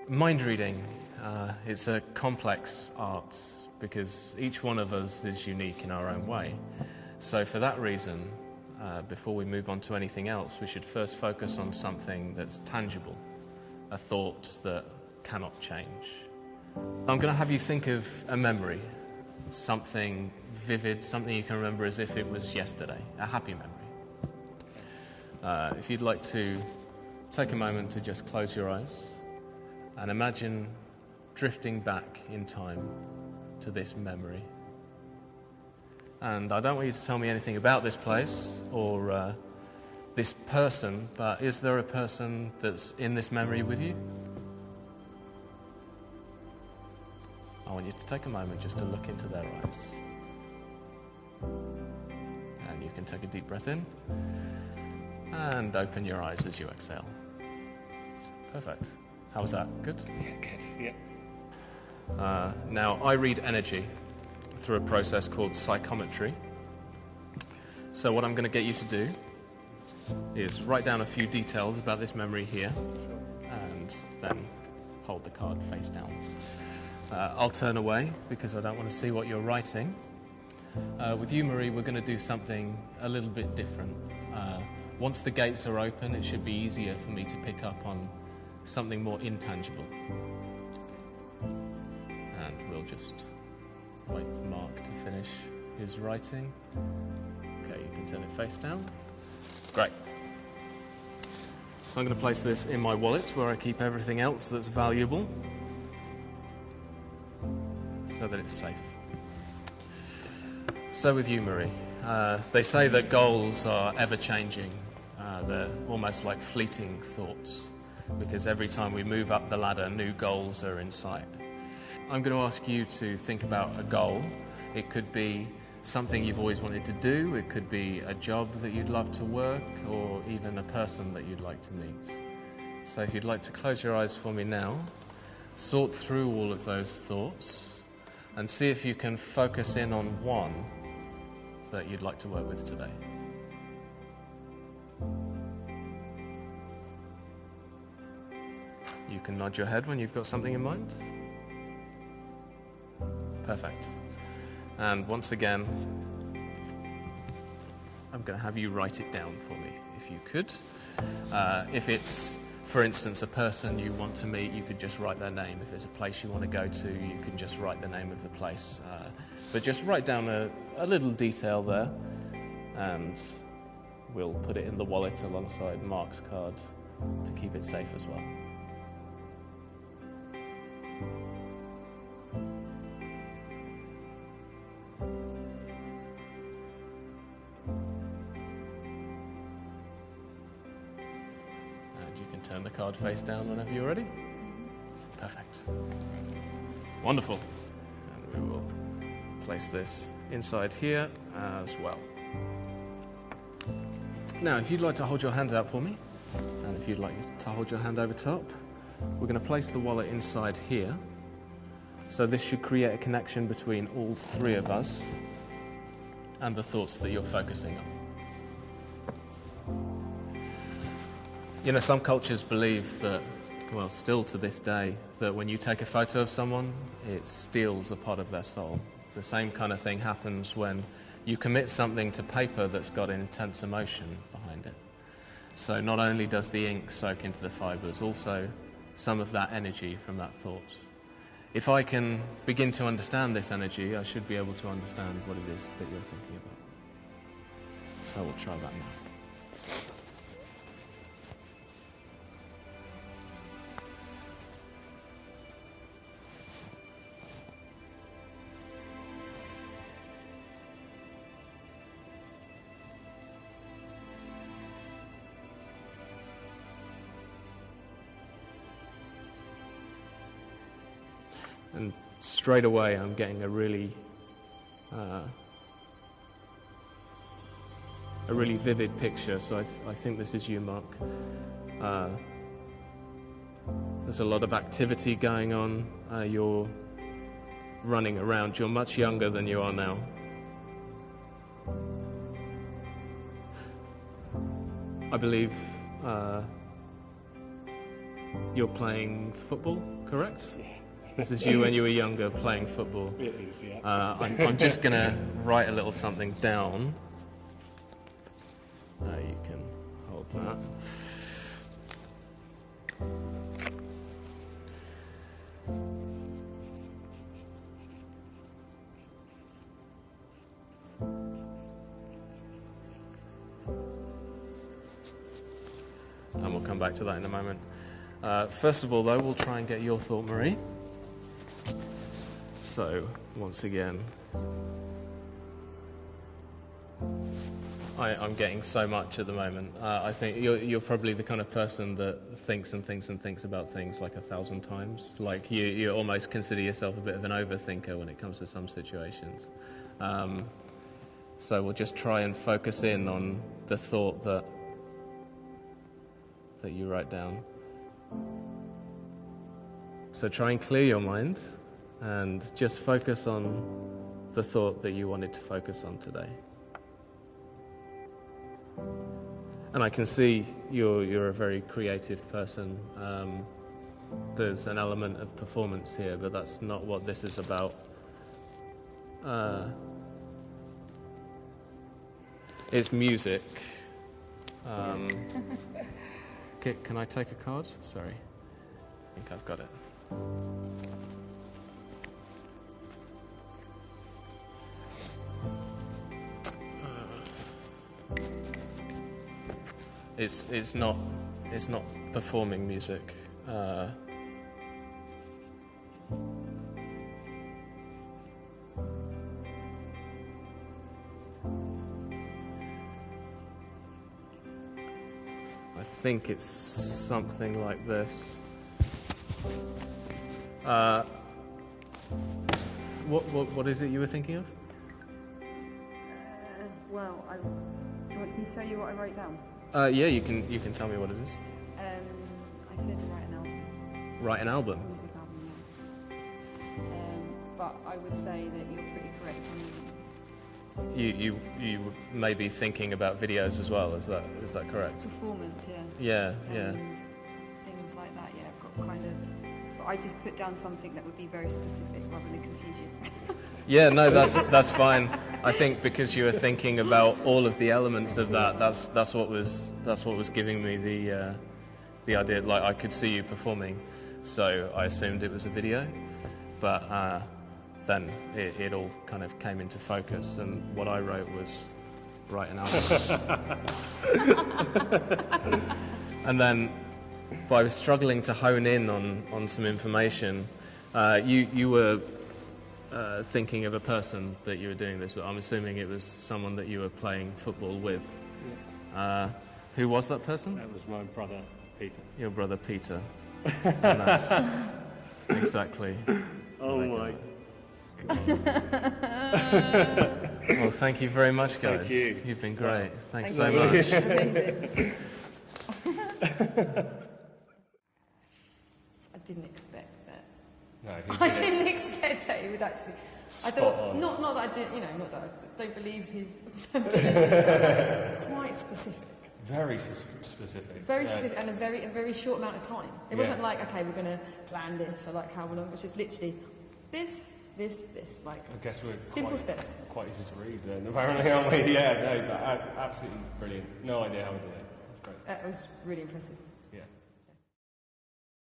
Mind reading, it's a complex art because each one of us is unique in our own way. So for that reason, before we move on to anything else, we should first focus on something that's tangible, a thought that cannot change. I'm going to have you think of a memory, something vivid, something you can remember as if it was yesterday, a happy memory. If you'd like to take a moment to just close your eyes and imagine drifting back in time to this memory. And I don't want you to tell me anything about this place or this person, but is there a person that's in this memory with you? I want you to take a moment just to look into their eyes. And you can take a deep breath in and open your eyes as you exhale. Perfect. How was that? Good? Yeah, good. Yeah. Now, I read energy through a process called psychometry. So what I'm going to get you to do is write down a few details about this memory here and then hold the card face down. I'll turn away because I don't want to see what you're writing. With you, Marie, we're going to do something a little bit different. Once the gates are open, it should be easier for me to pick up on something more intangible. And we'll just wait for Mark to finish his writing. Okay, you can turn it face down. Great. So I'm going to place this in my wallet where I keep everything else that's valuable so that it's safe. So with you, Marie, they say that goals are ever-changing. They're almost like fleeting thoughts, because every time we move up the ladder, new goals are in sight. I'm going to ask you to think about a goal. It could be something you've always wanted to do, it could be a job that you'd love to work, or even a person that you'd like to meet. So if you'd like to close your eyes for me now, sort through all of those thoughts, and see if you can focus in on one that you'd like to work with today. You can nod your head when you've got something in mind. Perfect. And once again, I'm going to have you write it down for me, if you could. If it's, for instance, a person you want to meet, you could just write their name. If it's a place you want to go to, you can just write the name of the place. But just write down a little detail there, and we'll put it in the wallet alongside Mark's card to keep it safe as well. Turn the card face down whenever you're ready. Perfect. Wonderful. And we will place this inside here as well. Now, if you'd like to hold your hand out for me, and if you'd like to hold your hand over top, we're going to place the wallet inside here. So this should create a connection between all three of us and the thoughts that you're focusing on. You know, some cultures believe that, well, still to this day, that when you take a photo of someone, it steals a part of their soul. The same kind of thing happens when you commit something to paper that's got intense emotion behind it. So not only does the ink soak into the fibers, also some of that energy from that thought. If I can begin to understand this energy, I should be able to understand what it is that you're thinking about. So we'll try that now. And straight away I'm getting a really vivid picture, so I think this is you, Mark. There's a lot of activity going on. You're running around. You're much younger than you are now. I believe you're playing football, correct? Yeah. This is you when you were younger playing football. It is, yeah. I'm just going to write a little something down. You can hold that. And we'll come back to that in a moment. First of all, though, we'll try and get your thought, Marie. So, once again, I'm getting so much at the moment. I think you're probably the kind of person that thinks and thinks and thinks about things like 1,000 times. Like you almost consider yourself a bit of an overthinker when it comes to some situations. So we'll just try and focus in on the thought that you write down. So try and clear your mind and just focus on the thought that you wanted to focus on today. And I can see you're a very creative person. There's an element of performance here, but that's not what this is about. It's music. Can I take a card? Sorry. I think I've got it. It's not performing music. I think it's something like this. What is it you were thinking of? Well, do you want me to tell you what I wrote down? Yeah, you can tell me what it is. I said write an album. Write an album? A music album, yeah. But I would say that you're pretty correct on You may be thinking about videos as well. Is that correct? performance, yeah. Yeah. And things like that, yeah. I've got kind of... But I just put down something that would be very specific rather than confuse you. Yeah, no, that's fine. I think because you were thinking about all of the elements of that, that's what was giving me the idea. Like I could see you performing, so I assumed it was a video, but then it all kind of came into focus, and what I wrote was write an album. And then, but I was struggling to hone in on some information. You were thinking of a person that you were doing this with. I'm assuming it was someone that you were playing football with. Yeah. Who was that person? That was my brother, Peter. Your brother, Peter. And that's exactly. Oh my God. Well, thank you very much, guys. Thank you. You've been great. Thanks Thank so you. much. Amazing. I didn't expect that. No, I didn't expect that he would actually. I thought not that I did, not that I don't believe his ability. It's quite specific. Very specific. Very specific, and a very short amount of time. It wasn't like, okay, we're going to plan this for like how long. It was just literally this, like I guess we're simple steps. Quite easy to read, then, apparently, aren't we? Yeah, no, but absolutely brilliant. No idea how we did it. It was great. It was really impressive.